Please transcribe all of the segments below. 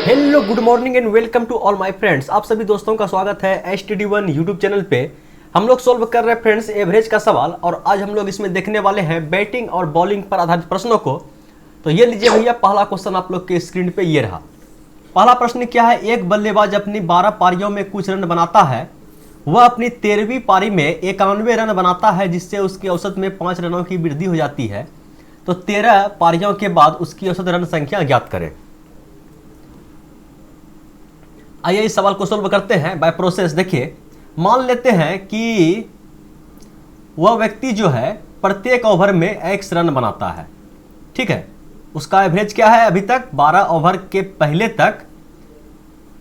Hello good morning and welcome to all my friends. आप सभी दोस्तों का स्वागत है HTD1 यूट्यूब चैनल पे। हम लोग सॉल्व कर रहे हैं फ्रेंड्स एवरेज का सवाल, और आज हम लोग इसमें देखने वाले हैं बैटिंग और बॉलिंग पर आधारित प्रश्नों को। तो ये लीजिए भैया, पहला क्वेश्चन आप लोग के स्क्रीन पे ये रहा। पहला प्रश्न क्या है, एक बल्लेबाज अपनी 12 पारियों में कुछ रन बनाता है। वह अपनी 13वीं पारी में 91 रन बनाता है, जिससे उसकी औसत में 5 रनों की वृद्धि हो जाती है। तो 13 पारियों के बाद उसकी औसत रन संख्या ज्ञात करें। आइए इस सवाल को सोल्व करते हैं बाय प्रोसेस। देखिए, मान लेते हैं कि वह व्यक्ति जो है प्रत्येक ओवर में x रन बनाता है। ठीक है, उसका एवरेज क्या है अभी तक, 12 ओवर के पहले तक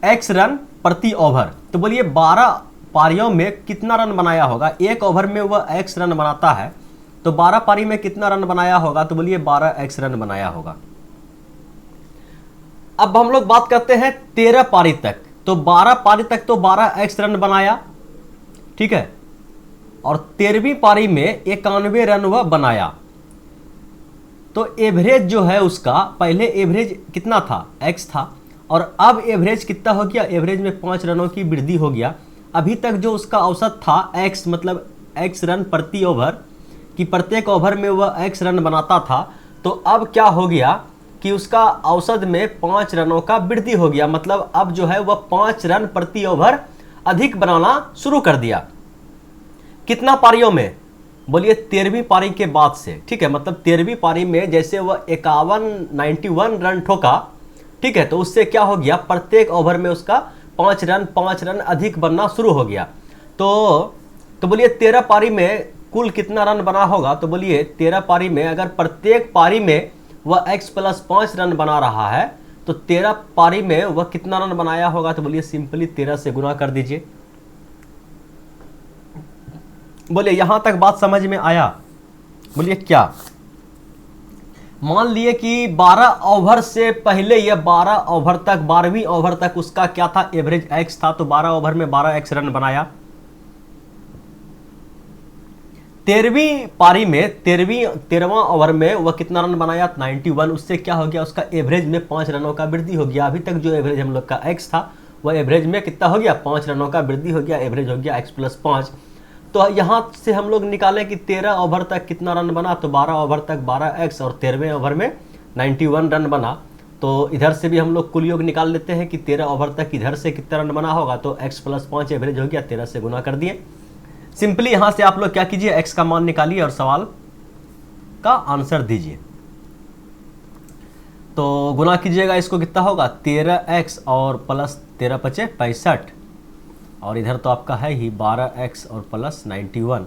x रन प्रति ओवर। तो बोलिए 12 पारियों में कितना रन बनाया होगा। एक ओवर में वह x रन बनाता है, तो 12 पारी में कितना रन बनाया होगा। तो बोलिए 12x रन बनाया होगा। अब हम लोग बात करते हैं 13 पारी तक। तो 12 पारी तक तो 12x रन बनाया, ठीक है, और 13वीं पारी में 91 रन वह बनाया। तो एवरेज जो है उसका, पहले एवरेज कितना था, x था, और अब एवरेज कितना हो गया, एवरेज में 5 रनों की वृद्धि हो गया। अभी तक जो उसका औसत था x, मतलब x रन प्रति ओवर, कि प्रत्येक ओवर में वह x रन बनाता था। तो अब क्या हो गया कि उसका औसत में 5 रनों का वृद्धि हो गया। मतलब अब जो है वह 5 रन प्रति ओवर अधिक बनाना शुरू कर दिया। कितना पारियों में, बोलिए 13वीं पारी के बाद से। ठीक है, मतलब 13वीं पारी में जैसे वह 91 रन ठोका, ठीक है, तो उससे क्या हो गया, प्रत्येक ओवर में उसका 5 रन अधिक बनना शुरू हो गया। तो बोलिए 13 पारी में कुल कितना रन बना होगा। तो बोलिए 13 पारी में अगर प्रत्येक पारी में वह x + 5 रन बना रहा है, तो 13 पारी में वह कितना रन बनाया होगा। तो बोलिए सिंपली 13 से गुना कर दीजिए। बोलिए यहां तक बात समझ में आया। बोलिए क्या, मान लिए कि 12 ओवर से पहले यह 12 ओवर तक, 12वीं ओवर तक उसका क्या था, एवरेज x था। तो 12 ओवर में 12x रन बनाया। 13वीं पारी में 13वां ओवर में वह कितना रन बनाया, 91। उससे क्या हो गया, उसका एवरेज में 5 रनों का वृद्धि हो गया। अभी तक जो एवरेज हम लोग का x था, वह एवरेज में कितना हो गया, 5 रनों का वृद्धि हो गया। एवरेज हो गया x + 5। तो यहां से हम लोग निकालें कि 13 ओवर तक कितना रन बना। तो 12 ओवर तक 12x और 13वें ओवर में 91 रन बना। तो इधर से भी हम लोग कुल योग निकाल लेते हैं कि 13 ओवर तक इधर से कितना रन बना होगा। तो x + 5 एवरेज हो गया, 13 से गुना कर दिए। सिंपली यहां से आप लोग क्या कीजिए, x का मान निकालिए और सवाल का आंसर दीजिए। तो गुना कीजिएगा, इसको कितना होगा, 13x और प्लस 13 × 5 = 65, और इधर तो आपका है ही 12x और प्लस 91।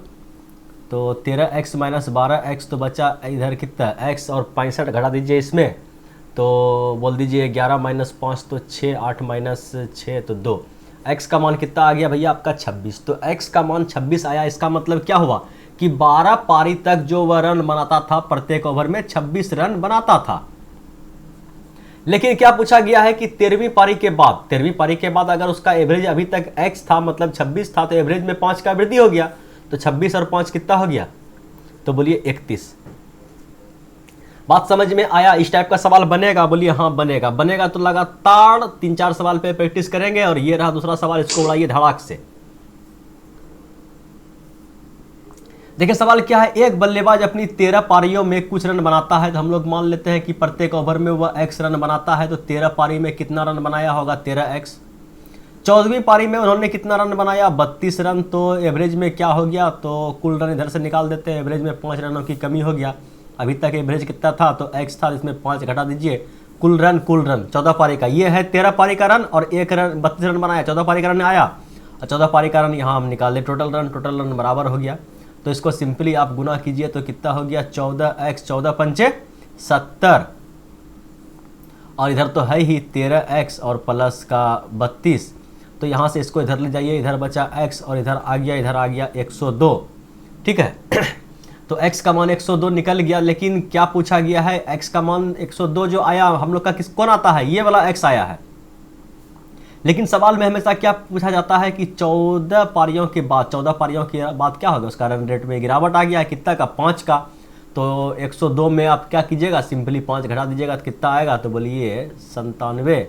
तो 13x - 12x तो बचा इधर कितना, x और 65 घटा दीजिए इसमें। तो बोल दीजिए 11 - 5 तो 6, 8 - 6 तो 2। x का मान कितना आ गया भैया आपका, 26। तो x का मान 26 आया। इसका मतलब क्या हुआ कि 12 पारी तक जो वह रन बनाता था, प्रत्येक ओवर में 26 रन बनाता था। लेकिन क्या पूछा गया है कि 13वीं पारी के बाद, 13वीं पारी के बाद अगर उसका एवरेज अभी तक x था, मतलब 26 था, तो एवरेज में 5 का वृद्धि हो गया। तो 26 और 5 कितना हो गया, तो बोलिए 31। बात समझ में आया। इस टाइप का सवाल बनेगा, बोलिए हाँ बनेगा। बनेगा तो लगातार 3-4 सवाल पे प्रैक्टिस करेंगे। और ये रहा दूसरा सवाल, इसको उड़ाइए धड़ाक से। देखिए सवाल क्या है, एक बल्लेबाज अपनी 13 पारियों में कुछ रन बनाता है। तो हम लोग मान लेते हैं कि प्रत्येक ओवर में वह x रन बनाता है। तो 13 पारी में कितना रन बनाया होगा, 13x। 14वीं पारी में उन्होंने कितना रन बनाया, 32 रन। तो एवरेज में क्या हो गया, तो कुल रन इधर से निकाल देते हैं। एवरेज में 5 रनों की कमी हो गया। अभी तक एवरेज कितना था, तो x था, इसमें 5 घटा दीजिए। कुल रन 14 पारी का, ये है 13 पारी का रन, और 1 रन 32 रन बनाया, 14 पारी का रन आया। और 14 पारी का रन यहाँ हम निकाल ले, टोटल रन बराबर हो गया। तो इसको सिंपली आप गुना कीजिए, तो कितना हो गया, 14x, 14 × 5 = 70, और इधर तो है ही 13x और प्लस का 32। तो यहाँ से इसको इधर ले जाइए, इधर बचा x और इधर आ गया 102। ठीक है, तो x का मान 102 निकल गया। लेकिन क्या पूछा गया है, x का मान 102 जो आया हम लोग का कौन आता है, ये वाला x आया है। लेकिन सवाल में हमेशा क्या पूछा जाता है कि 14 पारियों के बाद क्या होगा, उसका रन रेट में गिरावट आ गया है। कितना का, 5 का। तो 102 में आप क्या कीजिएगा, सिंपली 5 घटा दीजिएगा तो कितना आएगा, तो बोलिए 97।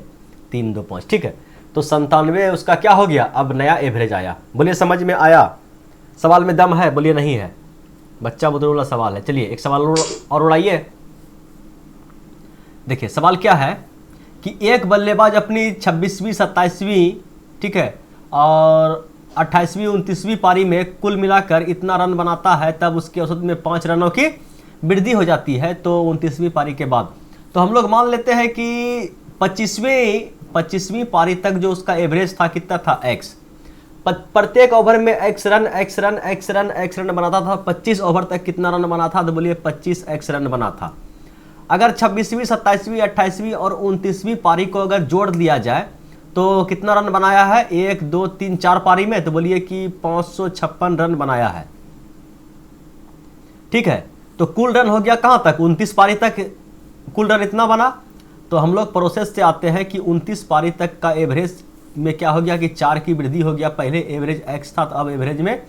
325, ठीक है। तो 97 उसका क्या हो गया, अब नया एवरेज आया। बोलिए समझ में आया? सवाल में दम है? बोलिए नहीं है। बच्चा बुजुर्ग सवाल है। चलिए एक सवाल और उड़ाइए। देखिए सवाल क्या है कि एक बल्लेबाज अपनी 26वीं 27वीं, ठीक है, और 28वीं 29वीं पारी में कुल मिलाकर इतना रन बनाता है, तब उसके औसत में 5 रनों की वृद्धि हो जाती है। तो 29वीं पारी के बाद तो हम लोग मान लेते हैं कि 25वीं पारी तक जो उसका एवरेज था कितना था, एक्स। प्रत्येक ओवर में x run x run x run x run बनाता था। 25 ओवर तक कितना रन बना था, तो बोलिए 25 एक्स रन बना था। अगर 26वीं 27वीं 28वीं और 29वीं पारी को अगर जोड़ दिया जाए तो कितना रन बनाया है, 1 2 3 4 पारी में, तो बोलिए कि 556 रन बनाया है, ठीक है। तो कुल रन हो गया कहां तक, 29 पारी तक कुल रन इतना बना। तो हम लोग प्रोसेस से आते हैं कि 29 पारी तक का एवरेज में क्या हो गया कि 4 की वृद्धि हो गया। पहले एवरेज एक्स था, तो अब एवरेज में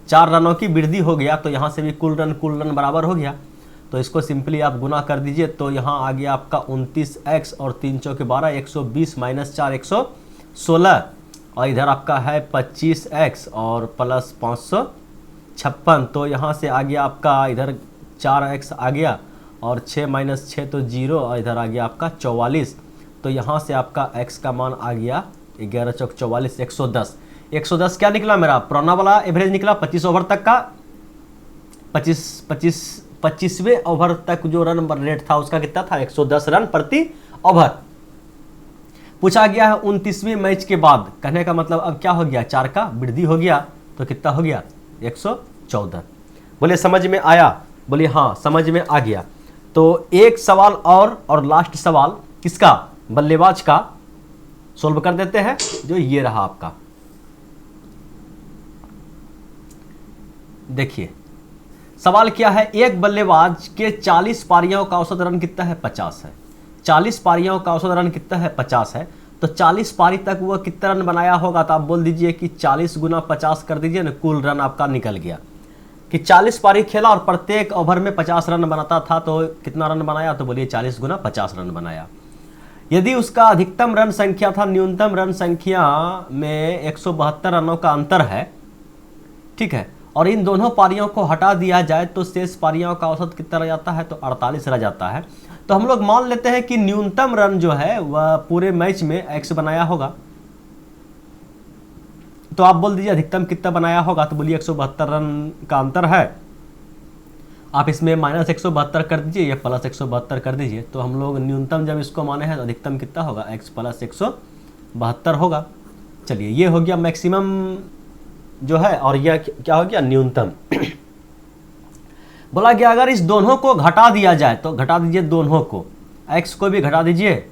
4 रनों की वृद्धि हो गया। तो यहां से भी कुल रन बराबर हो गया। तो इसको सिंपली आप गुना कर दीजिए, तो यहाँ आ गया आपका 29x और 3 चौके 12, 120 - 4 116, और इधर आपका है 25x और प्लस 556। तो यहाँ से आ गया आपका इधर 4x आ गया, और 6 - 6 तो 0, और इधर आ गया आपका 44। तो यहाँ से आपका x का मान आ गया 11 चौक 44, 110। 110 क्या निकला मेरा, पुराना वाला एवरेज निकला 25 ओवर तक का। 25वें ओवर तक जो रन रेट था उसका कितना था, 110 रन प्रति ओवर। पूछा गया है 29वें मैच के बाद, कहने का मतलब अब क्या हो गया, 4 का वृद्धि हो गया। तो कितना हो गया, 114। बोले समझ में आया? बोले हाँ समझ में आ गया। तो एक सवाल और लास्ट सवाल किसका, बल्लेबाज का सोल्व कर देते हैं, जो ये रहा आपका। देखिए सवाल क्या है, एक बल्लेबाज के 40 पारियों का औसत रन कितना है, 50 है। 40 पारियों का औसत रन कितना है, 50 है। तो 40 पारी तक वो कितना रन बनाया होगा, तो आप बोल दीजिए कि 40 × 50 कर दीजिए ना, कुल रन आपका निकल गया कि 40 पारी खेला और प्रत्येक ओवर में 50 रन बनाता था। तो कितना रन बनाया, तो बोलिए 40 × 50 रन बनाया। यदि उसका अधिकतम रन संख्या था न्यूनतम रन संख्या में 172 रनों का अंतर है, ठीक है, और इन दोनों पारियों को हटा दिया जाए तो शेष पारियों का औसत कितना रह जाता है, तो 48 रह जाता है। तो हम लोग मान लेते हैं कि न्यूनतम रन जो है वह पूरे मैच में एक्स बनाया होगा। तो आप बोल दीजिए अधिकतम कितना बनाया होगा, तो बोलिए 172 रन का अंतर है। आप इसमें -172 कर दीजिए या प्लस 172 कर दीजिए। तो हम लोग न्यूनतम जब इसको माने हैं तो अधिकतम कितना होगा, x + 172 होगा। चलिए ये हो गया मैक्सिमम जो है, और यह क्या हो गया, न्यूनतम। बोला गया अगर इस दोनों को घटा दिया जाए, तो घटा दीजिए दोनों को, x को भी घटा दीजिए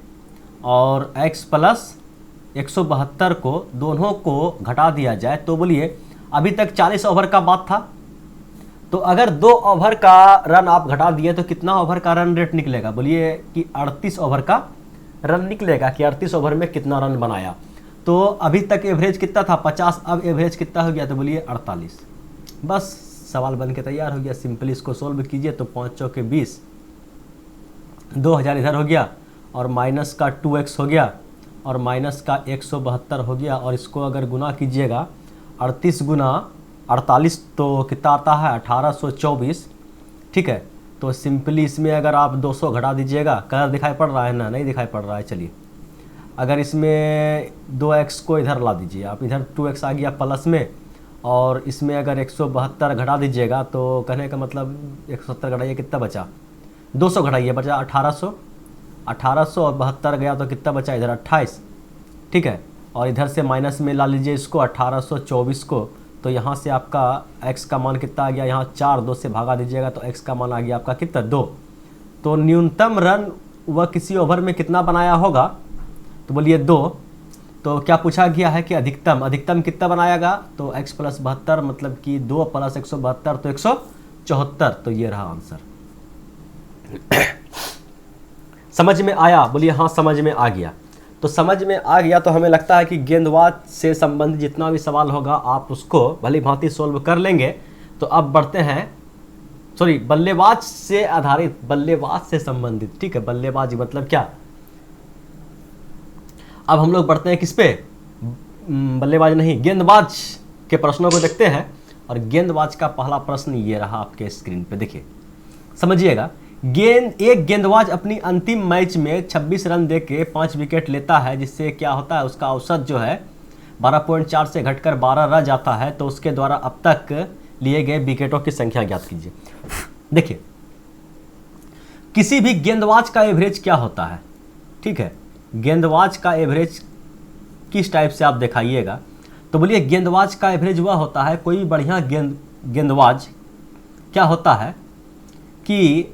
और x + 172 को दोनों को घटा दिया जाए। तो बोलिए अभी तक 40 ओवर का बात था, तो अगर 2 ओवर का रन आप घटा दिए तो कितना ओवर का रन रेट निकलेगा, बोलिए कि 38 ओवर का रन निकलेगा कि 38 ओवर में कितना रन बनाया। तो अभी तक एवरेज कितना था, 50, अब एवरेज कितना हो गया, तो बोलिए 48। बस सवाल बन के तैयार हो गया। सिंपली इसको सोल्व कीजिए तो 5 चौके 20, 2000 इधर हो गया, और माइनस का 2x हो गया, और माइनस का 172 हो गया। और इसको अगर गुना कीजिएगा 38 × 48 तो कितना आता है, 1824, ठीक है। तो सिंपली इसमें अगर आप 200 घटा दीजिएगा, कलर दिखाई पड़ रहा है ना, नहीं दिखाई पड़ रहा है। चलिए अगर इसमें 2x को इधर ला दीजिए आप, इधर 2x आ गया प्लस में, और इसमें अगर 172 घटा दीजिएगा तो कहने का मतलब 170 घटाइए, कितना बचा, 200 घटाइए, बचा 1800, 1800 और 72 गया तो कितना बचा, इधर 28, ठीक है। और इधर से माइनस में ला लीजिए इसको 1824 को, तो यहाँ से आपका x का मान कितना आ गया, यहाँ 4, 2 से भागा दीजिएगा तो x का मान आ गया आपका कितना, 2। तो न्यूनतम रन वह किसी ओवर में कितना बनाया होगा, तो बोलिए 2। तो क्या पूछा गया है कि अधिकतम कितना बनाएगा, तो x + 72 मतलब कि 2 + 172 तो 174। तो ये रहा आंसर। समझ में आया, बोलिए हाँ समझ में आ गया। तो समझ में आ गया तो हमें लगता है कि गेंदबाज से संबंधित जितना भी सवाल होगा आप उसको भली भांति सोल्व कर लेंगे। तो अब बढ़ते हैं, सॉरी, बल्लेबाज से आधारित, बल्लेबाज से संबंधित, ठीक है, बल्लेबाजी मतलब क्या। अब हम लोग बढ़ते हैं किस पे, बल्लेबाज नहीं, गेंदबाज के प्रश्नों को देखते हैं। और गेंदबाज का पहला प्रश्न ये रहा आपके स्क्रीन पे, देखिए समझिएगा। एक गेंदबाज अपनी अंतिम मैच में 26 रन देके 5 विकेट लेता है, जिससे क्या होता है, उसका औसत जो है 12.4 से घटकर 12 रह जाता है। तो उसके द्वारा अब तक लिए गए विकेटों की संख्या ज्ञात कीजिए। देखिए, किसी भी गेंदबाज का एवरेज क्या होता है, ठीक है, गेंदबाज का एवरेज किस टाइप से आप दिखाइएगा, तो बोलिए गेंदबाज का एवरेज वह होता है, कोई बढ़िया गेंदबाज क्या होता है कि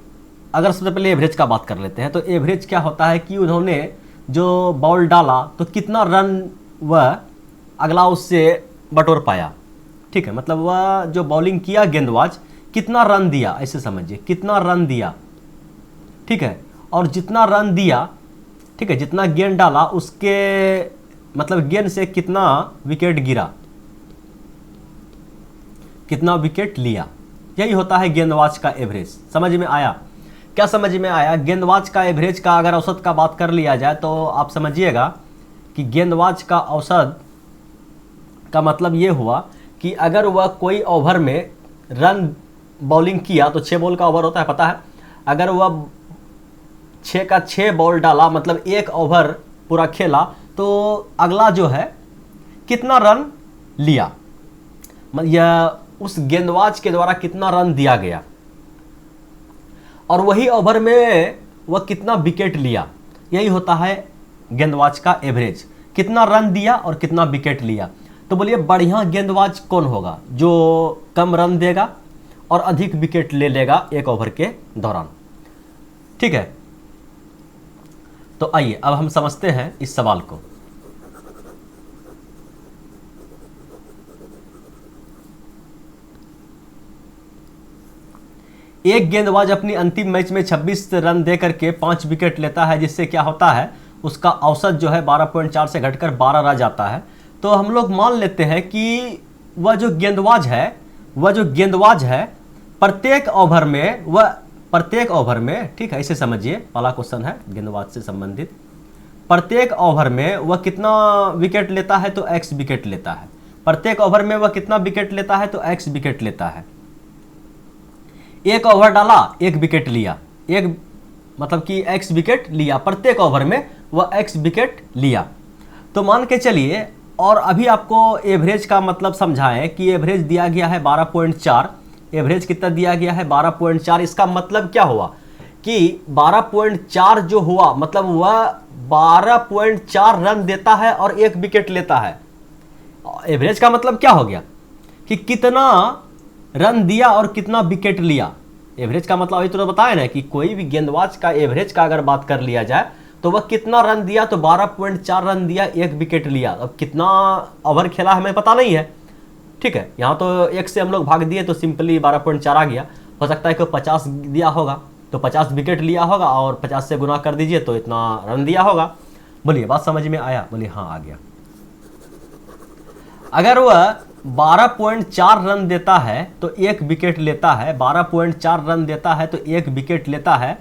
अगर सबसे पहले एवरेज का बात कर लेते हैं, तो एवरेज क्या होता है कि उन्होंने जो बॉल डाला तो कितना रन वह अगला उससे बटोर पाया, ठीक है, मतलब वह जो बॉलिंग किया गेंदबाज कितना रन दिया, ऐसे समझिए कितना रन दिया, ठीक है, और जितना रन दिया, ठीक है, जितना गेंद डाला उसके मतलब गेंद से कितना विकेट गिरा, कितना विकेट लिया, यही होता है गेंदबाज का एवरेज। समझ में आया? क्या समझ में आया? गेंदबाज का एवरेज का अगर औसत का बात कर लिया जाए तो आप समझिएगा कि गेंदबाज का औसत का मतलब ये हुआ कि अगर वह कोई ओवर में रन बॉलिंग किया तो 6 बॉल का ओवर होता है, पता है, अगर वह 6 का 6 बॉल डाला मतलब 1 ओवर पूरा खेला तो अगला जो है कितना रन लिया, या उस गेंदबाज के द्वारा कितना रन दिया गया, और वही ओवर में वह कितना विकेट लिया, यही होता है गेंदबाज का एवरेज, कितना रन दिया और कितना विकेट लिया। तो बोलिए बढ़िया गेंदबाज कौन होगा, जो कम रन देगा और अधिक विकेट ले लेगा एक ओवर के दौरान, ठीक है। तो आइए अब हम समझते हैं इस सवाल को। एक गेंदबाज अपनी अंतिम मैच में 26 रन दे करके 5 विकेट लेता है, जिससे क्या होता है, उसका औसत जो है 12.4 से घटकर 12 रह जाता है। तो हम लोग मान लेते हैं कि वह जो गेंदबाज है प्रत्येक ओवर में, ठीक है, इसे समझिए, पहला क्वेश्चन है गेंदबाज से संबंधित, प्रत्येक ओवर में वह कितना विकेट लेता है, तो x विकेट लेता है। प्रत्येक ओवर में वह कितना विकेट लेता है, तो x विकेट लेता है। एक ओवर डाला 1 विकेट लिया, एक मतलब कि x विकेट लिया, प्रत्येक ओवर में वह x विकेट लिया। तो मान के चलिए, और अभी आपको एवरेज का मतलब समझाएं कि एवरेज दिया गया है 12.4, एवरेज कितना दिया गया है 12.4। इसका मतलब क्या हुआ कि 12.4 जो हुआ मतलब वह 12.4 रन देता है और 1 विकेट लेता है। एवरेज का मतलब क्या हो गया कि कितना रन दिया और कितना विकेट लिया। एवरेज का मतलब अभी तो बताया ना कि कोई भी गेंदबाज का एवरेज का अगर बात कर लिया जाए तो वह कितना रन दिया, तो 12.4 रन दिया, 1 विकेट लिया। अब कितना ओवर खेला हमें पता नहीं है, ठीक है, यहाँ तो 1 से हम लोग भाग दिए तो सिंपली 12.4 आ गया। हो सकता है कि 50 दिया होगा तो 50 विकेट लिया होगा और 50 से गुना कर दीजिए तो इतना रन दिया होगा। बोलिए बात समझ में आया? बोलिए हाँ आ गया। अगर वह 12.4 रन देता है तो 1 विकेट लेता है, 12.4 रन देता है तो 1 विकेट लेता है,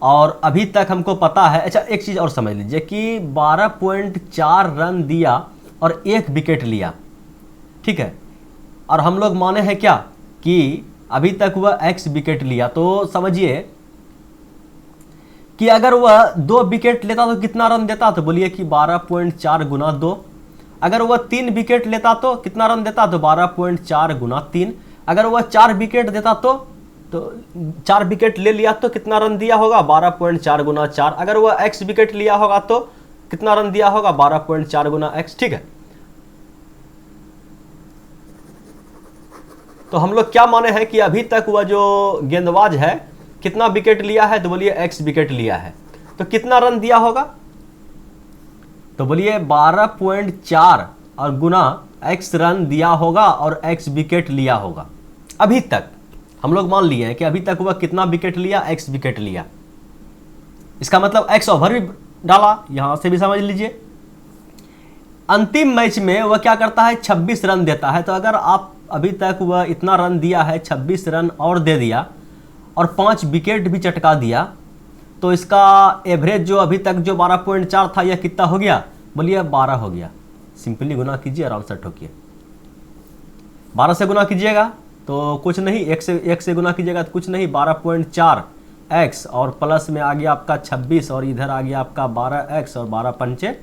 और अभी तक हमको पता है, अच्छा एक चीज़ और समझ लीजिए कि 12.4 रन दिया और 1 विकेट लिया, ठीक है, और हम लोग माने हैं क्या कि अभी तक वह x विकेट लिया। तो समझिए कि अगर वह 2 विकेट लेता तो कितना रन देता, तो बोलिए कि 12.4 गुना 2। अगर वह 3 विकेट लेता तो कितना रन देता, तो 12.4 गुना 3। अगर वह 4 विकेट देता तो 4 विकेट ले लिया तो कितना रन दिया होगा, 12.4 गुना 4। अगर वह x विकेट लिया होगा तो कितना रन दिया होगा, 12.4 गुना x, ठीक है। तो हम लोग क्या माने हैं कि अभी तक वह जो गेंदबाज है कितना विकेट लिया है, तो बोलिए x विकेट लिया है, तो कितना रन दिया होगा, तो बोलिए 12.4 और गुना x रन दिया होगा और x विकेट लिया होगा। अभी तक हम लोग मान लिए हैं कि अभी तक वह कितना विकेट लिया, x विकेट लिया। इसका मतलब x ओवर भी डाला, यहां से भी समझ लीजिए। अंतिम मैच में वह क्या करता है, 26 रन देता है। तो अगर आप अभी तक वह इतना रन दिया है, 26 रन और दे दिया और 5 विकेट भी चटका दिया, तो इसका एवरेज जो अभी तक जो 12.4 था यह कितना हो गया, बोलिए 12 हो गया, सिंपली गुना कीजिए और आंसर ठोकिए। 12 से गुना कीजिएगा तो कुछ नहीं, एक से गुना कीजिएगा तो कुछ नहीं, 12.4 x और प्लस में आ गया आपका 26 और इधर आ गया आपका 12x और 12 पंचे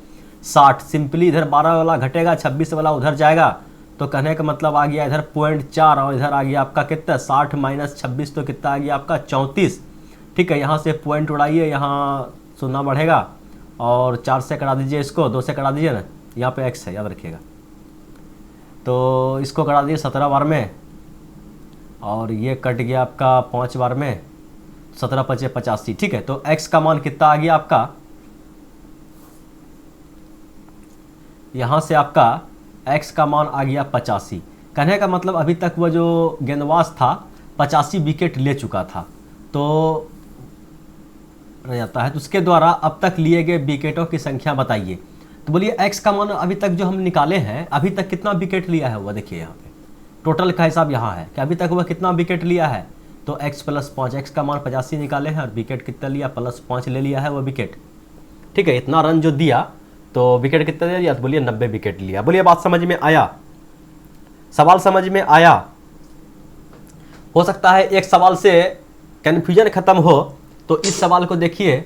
60। सिंपली इधर 12 वाला घटेगा, 26 वाला उधर जाएगा, तो कहने का मतलब आ गया इधर 0.4 और इधर आ गया आपका कितना 60 माइनस 26 तो कितना आ गया आपका 34। ठीक है, यहाँ से पॉइंट उड़ाइए, यहाँ सुनना बढ़ेगा और 4 से कटा दीजिए, इसको 2 से कटा दीजिए ना, यहाँ पे x है याद रखिएगा, तो इसको कटा दीजिए 17 बार में और ये कट गया आपका 5 बार में, 17 पचे 85। ठीक है, तो x का मान कितना आ गया आपका, यहाँ से आपका x का मान आ गया 85। कहने का मतलब अभी तक वो जो गेंदबाज था 85 विकेट ले चुका था, तो रह जाता है, तो उसके द्वारा अब तक लिए गए विकेटों की संख्या बताइए। तो बोलिए x का मान अभी तक जो हम निकाले हैं, अभी तक कितना विकेट लिया है वह देखिए, यहाँ पे टोटल का हिसाब यहाँ है कि अभी तक वह कितना विकेट लिया है, तो x प्लस 5, x का मान 85 निकाले हैं और विकेट कितना लिया, प्लस 5 ले लिया है वह विकेट। ठीक है, इतना रन जो दिया तो विकेट कितना दे दिया, तो बोलिए 90 विकेट लिया। बोलिए बात समझ में आया, सवाल समझ में आया। हो सकता है एक सवाल से कन्फ्यूजन खत्म हो, तो इस सवाल को देखिए,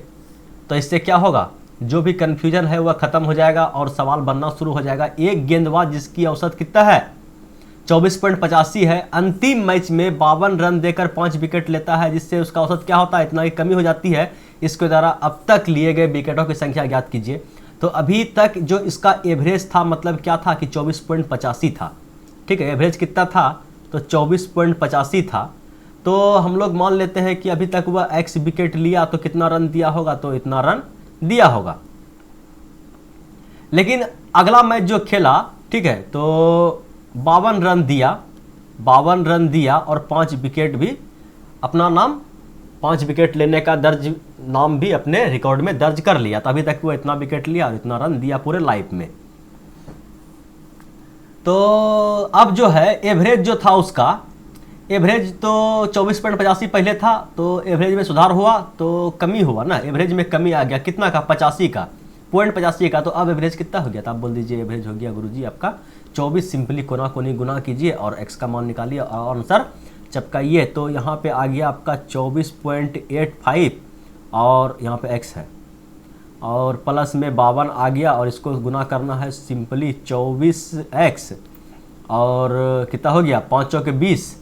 तो इससे क्या होगा, जो भी कन्फ्यूजन है वह खत्म हो जाएगा और सवाल बनना शुरू हो जाएगा। एक गेंदबाज जिसकी औसत कितना है 24.85 है, अंतिम मैच में 52 रन देकर 5 विकेट लेता है, जिससे उसका औसत क्या होता है, इतना ही कमी हो जाती है। इसके द्वारा अब तक लिए गए विकेटों की संख्या ज्ञात कीजिए। तो अभी तक जो इसका एवरेज था, मतलब क्या था कि 24.85 था। ठीक है, एवरेज कितना था, तो 24.85 था। तो हम लोग मान लेते हैं कि अभी तक वह x विकेट लिया तो कितना रन दिया होगा, तो इतना रन दिया होगा। लेकिन अगला मैच जो खेला, ठीक है, तो 52 रन दिया, 52 रन दिया और 5 विकेट भी अपना नाम, 5 विकेट लेने का दर्ज नाम भी अपने रिकॉर्ड में दर्ज कर लिया। तो अभी तक वो इतना विकेट लिया और इतना रन दिया पूरे लाइफ में। तो अब जो है एवरेज जो था उसका, एवरेज तो 24.85 पहले था, तो एवरेज में सुधार हुआ तो कमी हुआ ना, एवरेज में कमी आ गया, कितना का 85 का, 0.85 का। तो अब एवरेज कितना हो गया, तो आप बोल दीजिए एवरेज हो गया गुरुजी आपका 24। सिंपली कोना कोनी गुना कीजिए और x का मान निकालिए और आंसर चपकाइए। तो यहाँ पे आ गया आपका 24.85 और यहाँ पे x है और प्लस में 52 आ गया और इसको गुना करना है सिंपली 24x और कितना हो गया 5 चौके 20,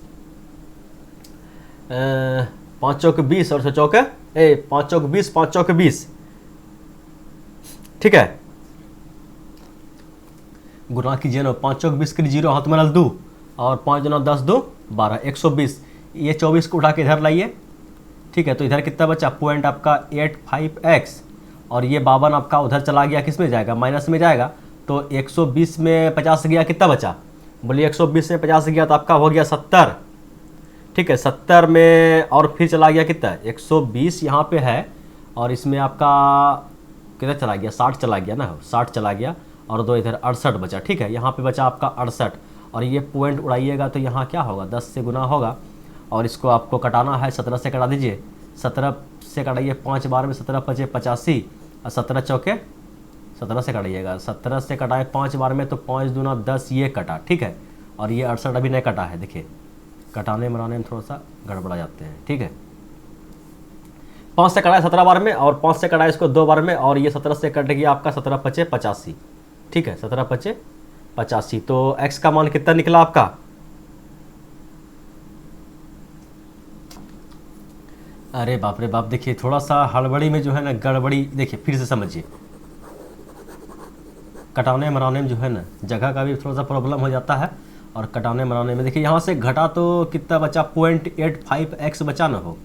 5 चौके 20 और 5 चौके 20, 5 चौके 20। ठीक है, गुना कीजिए ना, 5 चौक 20 के 0 हाथ में 2 और 5 गुना 10 2 12, 120। ये 24 को उठा के इधर लाइए। ठीक है, तो इधर कितना बचा, पॉइंट आपका 85x और ये 52 आपका उधर चला गया, किस में जाएगा, माइनस में जाएगा। तो 120 में 50 गया, कितना बचा, बोलिए 120 में 50 गया तो आपका हो गया 70। ठीक है, 70 में और फिर चला गया कितना, 120 यहाँ पे है और इसमें आपका कितना चला गया, 60 चला गया ना, 60 चला गया और 2 इधर 68 बचा। ठीक है, यहाँ पे बचा आपका 68 और ये पॉइंट उड़ाइएगा तो यहाँ क्या होगा, 10 से गुना होगा और इसको आपको कटाना है, 17 से कटा दीजिए, 17 से कटाइए 5 बार में, 17 पचे 85 और 17 चौके 17 से कटाइएगा, 17 से कटाए 5 बार में तो 5 दूना 10, ये कटा। ठीक है, और ये 68 अभी नहीं कटा है, देखिए कटाने मराने में थोड़ा सा गड़बड़ा जाते हैं। ठीक है, 5 से कटाए 17 बार में और 5 से कटाए इसको 2 बार में और ये 17 से कट गया आपका 17 पचे 85। ठीक है, 17 पचे 85। तो x का मान कितना निकला आपका, अरे बाप रे बाप, देखिए थोड़ा सा हड़बड़ी में जो है ना गड़बड़ी, देखिए फिर से समझिए, कटाने मराने में जो है ना जगह का भी थोड़ा सा प्रॉब्लम हो जाता है और कटाने मराने में देखिए यहाँ से घटा तो कितना बचा, 0.85x बचा ना हो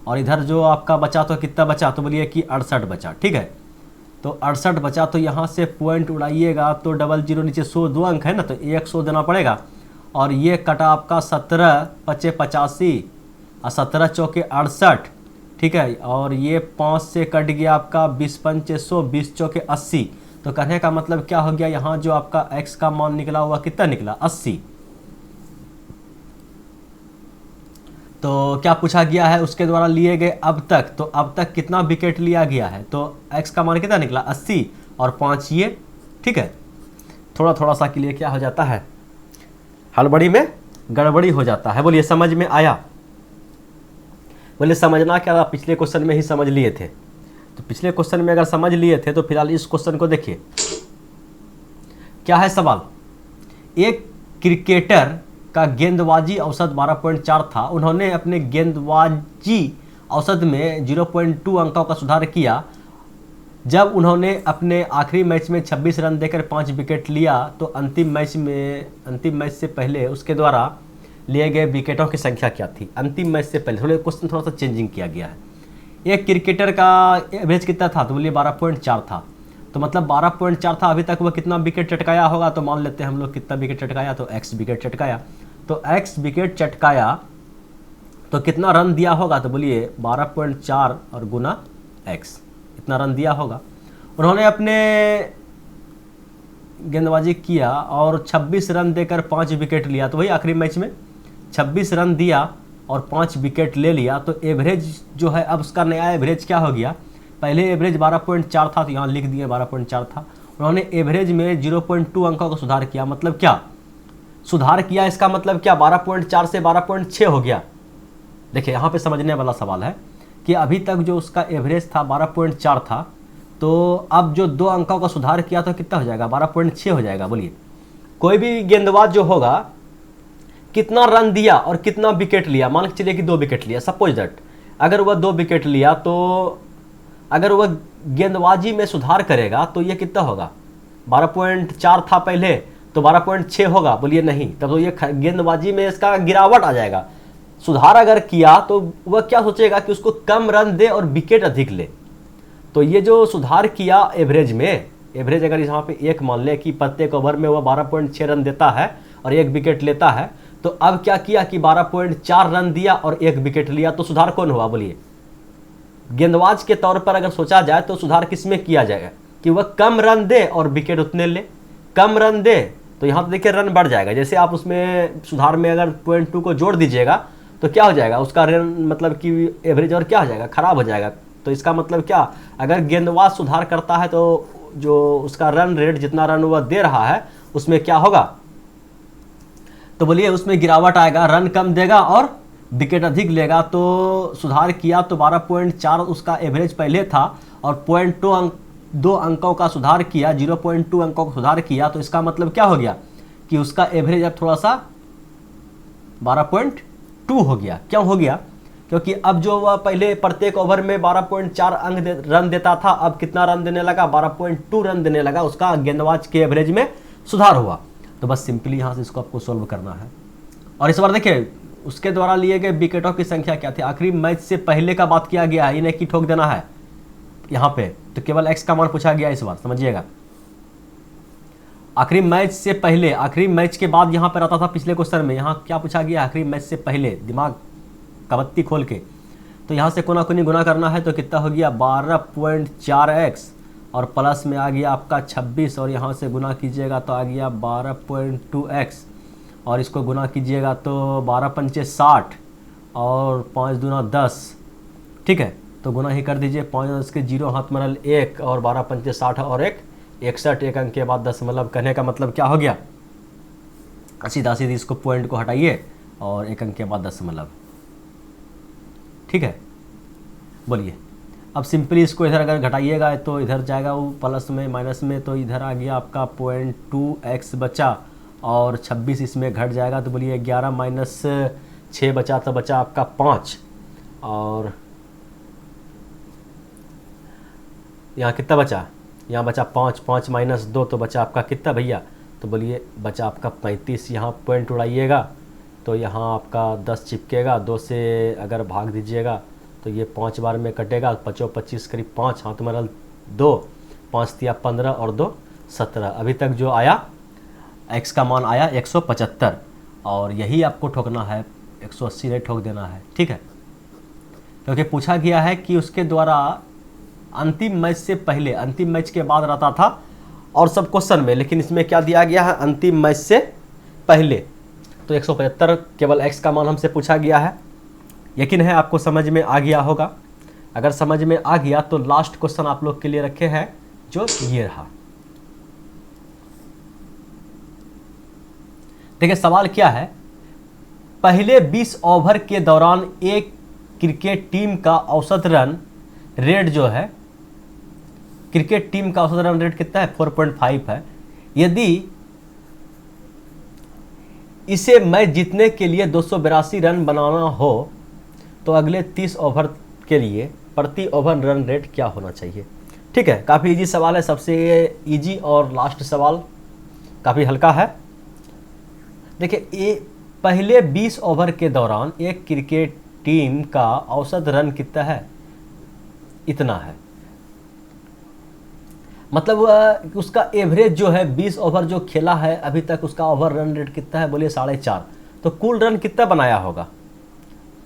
और इधर जो आपका बचा तो कितना बचा, तो बोलिए कि 68 बचा। ठीक है, तो 68 बचा तो यहाँ से पॉइंट उड़ाइएगा तो 00 नीचे 100 2 अंक है ना, तो 100 देना पड़ेगा और ये कटा आपका 17 पचे 85 और 17 चौके 68। ठीक है, और ये 5 से कट गया आपका 20 पंचे 100, 20 चौके 80। तो कहने का मतलब क्या हो गया, यहाँ जो आपका x का मान निकला हुआ कितना निकला, 80। तो क्या पूछा गया है, उसके द्वारा लिए गए अब तक, तो अब तक कितना विकेट लिया गया है, तो x का मान कितना निकला 80 और 5 ये ठीक है, थोड़ा थोड़ा सा के लिए क्या हो जाता है, हड़बड़ी में गड़बड़ी हो जाता है। बोलिए समझ में आया? बोले समझना क्या था, पिछले क्वेश्चन में ही समझ लिए थे। तो पिछले क्वेश्चन में अगर समझ लिए थे तो फिलहाल इस क्वेश्चन को देखिए, क्या है सवाल। एक क्रिकेटर का गेंदबाजी औसत 12.4 था। उन्होंने अपने गेंदबाजी औसत में 0.2 अंकों का सुधार किया जब उन्होंने अपने आखिरी मैच में 26 रन देकर 5 विकेट लिया। तो अंतिम मैच से पहले उसके द्वारा लिए गए विकेटों की संख्या क्या थी? अंतिम मैच से पहले थोड़े क्वेश्चन थोड़ा सा चेंजिंग किया गया है। एक क्रिकेटर का एवरेज कितना था? तो बोलिए 12.4 था। तो मतलब 12.4 था, अभी तक वह कितना विकेट चटकाया होगा? तो मान लेते हैं हम लोग कितना विकेट चटकाया, तो x विकेट चटकाया। तो x विकेट चटकाया तो कितना रन दिया होगा? तो बोलिए 12.4 और गुना x, इतना रन दिया होगा। उन्होंने अपने गेंदबाजी किया और 26 रन देकर 5 विकेट लिया। तो वही आखिरी मैच में 26 रन दिया और 5 विकेट ले लिया। तो एवरेज जो है, अब उसका नया एवरेज क्या हो गया? पहले एवरेज 12.4 था, तो यहाँ लिख दिए 12.4 था। उन्होंने एवरेज में 0.2 अंकों का सुधार किया। मतलब क्या सुधार किया? इसका मतलब क्या 12.4 से 12.6 हो गया। देखिए यहाँ पे समझने वाला सवाल है कि अभी तक जो उसका एवरेज था 12.4 था, तो अब जो 2 अंकों का सुधार किया तो कितना हो जाएगा? 12.6 हो जाएगा। बोलिए कोई भी गेंदबाज जो होगा कितना रन दिया और कितना विकेट लिया, मान के चलिए कि 2 विकेट लिया, सपोज दैट अगर वह 2 विकेट लिया, तो अगर वह गेंदबाजी में सुधार करेगा तो ये कितना होगा? 12.4 था पहले, तो 12.6 होगा। बोलिए नहीं, तब तो ये गेंदबाजी में इसका गिरावट आ जाएगा। सुधार अगर किया तो वह क्या सोचेगा कि उसको कम रन दे और विकेट अधिक ले। तो ये जो सुधार किया एवरेज में, एवरेज अगर यहाँ पे 1 मान ले कि प्रत्येक ओवर में वह 12.6 रन देता है और 1 विकेट लेता है, तो अब क्या किया कि 12.4 रन दिया और 1 विकेट लिया। तो सुधार कौन हुआ? बोलिए गेंदबाज के तौर पर अगर सोचा जाए तो सुधार किस में किया जाएगा कि वह कम रन दे और विकेट उतने ले। कम रन दे तो यहाँ तो देखिए रन बढ़ जाएगा। जैसे आप उसमें सुधार में अगर 0.2 को जोड़ दीजिएगा तो क्या हो जाएगा? उसका रन मतलब कि एवरेज और क्या हो जाएगा? खराब हो जाएगा। तो इसका मतलब क्या, अगर गेंदबाज सुधार करता है तो जो उसका रन रेट, जितना रन वह दे रहा है, उसमें क्या होगा? तो बोलिए उसमें गिरावट आएगा, रन कम देगा और विकेट अधिक लेगा। तो सुधार किया तो 12.4 उसका एवरेज पहले था और 2 अंकों का सुधार किया, 0.2 अंकों का सुधार किया। तो इसका मतलब क्या हो गया कि उसका एवरेज अब थोड़ा सा 12.2 हो गया। क्यों हो गया? क्योंकि अब जो वह पहले प्रत्येक ओवर में 12.4 रन देता था, अब कितना रन देने लगा? 12.2 रन देने लगा। उसका गेंदबाज के एवरेज में सुधार हुआ। तो बस सिंपली यहाँ से इसको आपको सोल्व करना है। और इस बार देखिए उसके द्वारा लिए गए विकेटों की संख्या क्या थी? आखिरी मैच से पहले का बात किया गया है, इन्हें की ठोक देना है यहाँ पे। तो केवल x का मान पूछा गया इस बार, समझिएगा। आखिरी मैच से पहले, आखिरी मैच के बाद यहाँ पर आता था पिछले क्वेश्चन में। यहाँ क्या पूछा गया? आखिरी मैच से पहले। दिमाग का बत्ती खोल के, तो यहाँ से कोना कोनी गुना करना है तो कितना हो गया? 12.4x और प्लस में आ गया आपका 26 और यहाँ से गुना कीजिएगा तो आ गया 12.2x और इसको गुना कीजिएगा तो 12 पंचे 60 और 5 दूना 10। ठीक है, तो गुना ही कर दीजिए। 5 10 के 0 हाथ मरल 1 और 12 पंचे 60 और 1 61। 1 अंक के बाद 10, मतलब कहने का मतलब क्या हो गया? सीधा सीधी इसको पॉइंट को हटाइए और 1 अंक के बाद 10 मतलब। ठीक है, बोलिए अब सिंपली इसको इधर अगर घटाइएगा तो इधर जाएगा वो प्लस में माइनस में, तो इधर आ गया आपका 0.2x बचा और 26 इसमें घट जाएगा। तो बोलिए 11 माइनस 6 बचा, तो बचा आपका 5 और यहाँ कितना बचा? यहाँ बचा 5, 5 माइनस 2 तो बचा आपका कितना भैया? तो बोलिए बचा आपका 35। यहाँ पॉइंट उड़ाइएगा तो यहाँ आपका 10 चिपकेगा। 2 से अगर भाग दीजिएगा तो ये 5 बार में कटेगा। 5 25 करीब 5 हाथ मरल 2, 5 तिया 15 और 2 17। अभी तक जो आया x का मान आया 175 और यही आपको ठोकना है, 180 नहीं ठोक देना है। ठीक है, क्योंकि पूछा गया है कि उसके द्वारा अंतिम मैच से पहले, अंतिम मैच के बाद रहता था और सब क्वेश्चन में, लेकिन इसमें क्या दिया गया है? अंतिम मैच से पहले। तो 175 केवल x का मान हमसे पूछा गया है। यकीन है आपको समझ में आ गया होगा। अगर समझ में आ गया तो लास्ट क्वेश्चन आप लोग के लिए रखे हैं जो ये रहा। देखिए सवाल क्या है, पहले 20 ओवर के दौरान एक क्रिकेट टीम का औसत रन रेट जो है, क्रिकेट टीम का औसत रन रेट कितना है, 4.5 है। यदि इसे मैच जीतने के लिए 282 रन बनाना हो तो अगले 30 ओवर के लिए प्रति ओवर रन रेट क्या होना चाहिए। ठीक है, काफ़ी इजी सवाल है, सबसे इजी और लास्ट सवाल काफ़ी हल्का है। देखिए ये पहले 20 ओवर के दौरान एक क्रिकेट टीम का औसत रन कितना है, इतना है। मतलब उसका एवरेज जो है 20 ओवर जो खेला है अभी तक, उसका ओवर रन रेट कितना है, बोलिए 4.5। तो कुल रन कितना बनाया होगा,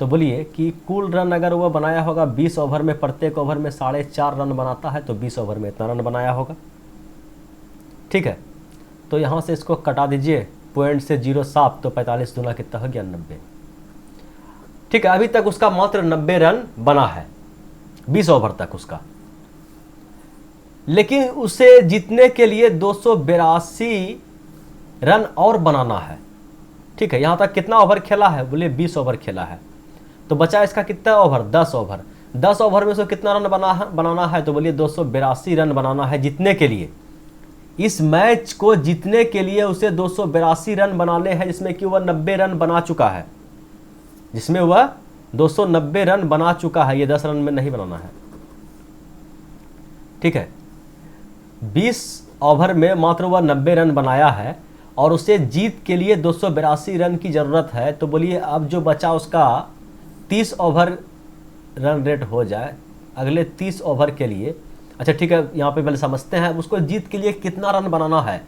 तो बोलिए कि कुल रन अगर वह बनाया होगा 20 ओवर में, प्रत्येक ओवर में 4.5 रन बनाता है, तो 20 ओवर में इतना रन बनाया होगा। ठीक है, तो यहाँ से इसको कटा दीजिए, पॉइंट से 0 साफ, तो 45 दूना कितना हो गया, 90। ठीक है, अभी तक उसका मात्र 90 रन बना है 20 ओवर तक उसका, लेकिन उसे जीतने के लिए 282 रन और बनाना है। ठीक है, यहाँ तक कितना ओवर खेला है, बोले 20 ओवर खेला है, तो बचा इसका कितना ओवर, 10 ओवर। 10 ओवर में उसको कितना रन बनाना है, तो बोलिए 282 रन बनाना है जीतने के लिए। इस मैच को जीतने के लिए उसे 282 रन बनाने हैं, जिसमें कि वह 90 रन बना चुका है, जिसमें वह 290 रन बना चुका है, ये 10 रन में नहीं बनाना है। ठीक है, 20 ओवर में मात्र वह 90 रन बनाया है और उसे जीत के लिए 282 रन की ज़रूरत है। तो बोलिए अब जो बचा उसका 30 ओवर रन रेट हो जाए अगले 30 ओवर के लिए। अच्छा ठीक है, यहाँ पे पहले समझते हैं उसको जीत के लिए कितना रन बनाना है।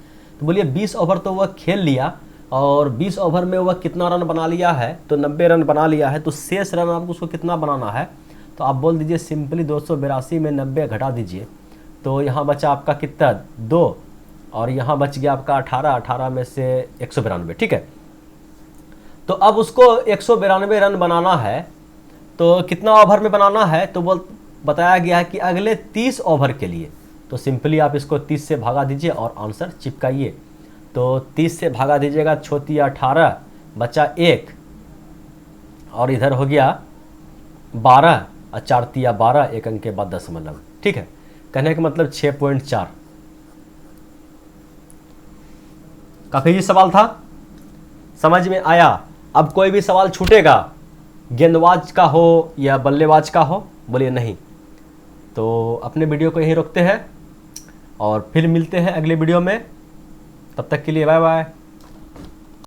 तो बोलिए 20 ओवर तो वह खेल लिया और 20 ओवर में वह कितना रन बना लिया है, तो 90 रन बना लिया है, तो शेष रन आपको उसको कितना बनाना है, तो आप बोल दीजिए सिंपली 282 में 90 घटा दीजिए, तो यहाँ बचा आपका कितना 2 और यहाँ बच गया आपका 18 में से 192। ठीक है, तो अब उसको 192 रन बनाना है, तो कितना ओवर में बनाना है, तो बताया गया है कि अगले 30 ओवर के लिए। तो सिंपली आप इसको 30 से भागा दीजिए और आंसर चिपकाइए। तो 30 से भागा दीजिएगा, 6 18 बचा 1 और इधर हो गया 12 और 4 12, 1 अंक के बाद दशमलव। ठीक है, कहने का मतलब 6.4। काफी ही सवाल था, समझ में आया। अब कोई भी सवाल छूटेगा, गेंदबाज का हो या बल्लेबाज का हो, बोलिए नहीं, तो अपने वीडियो को यहीं रोकते हैं और फिर मिलते हैं अगले वीडियो में। तब तक के लिए बाय बाय।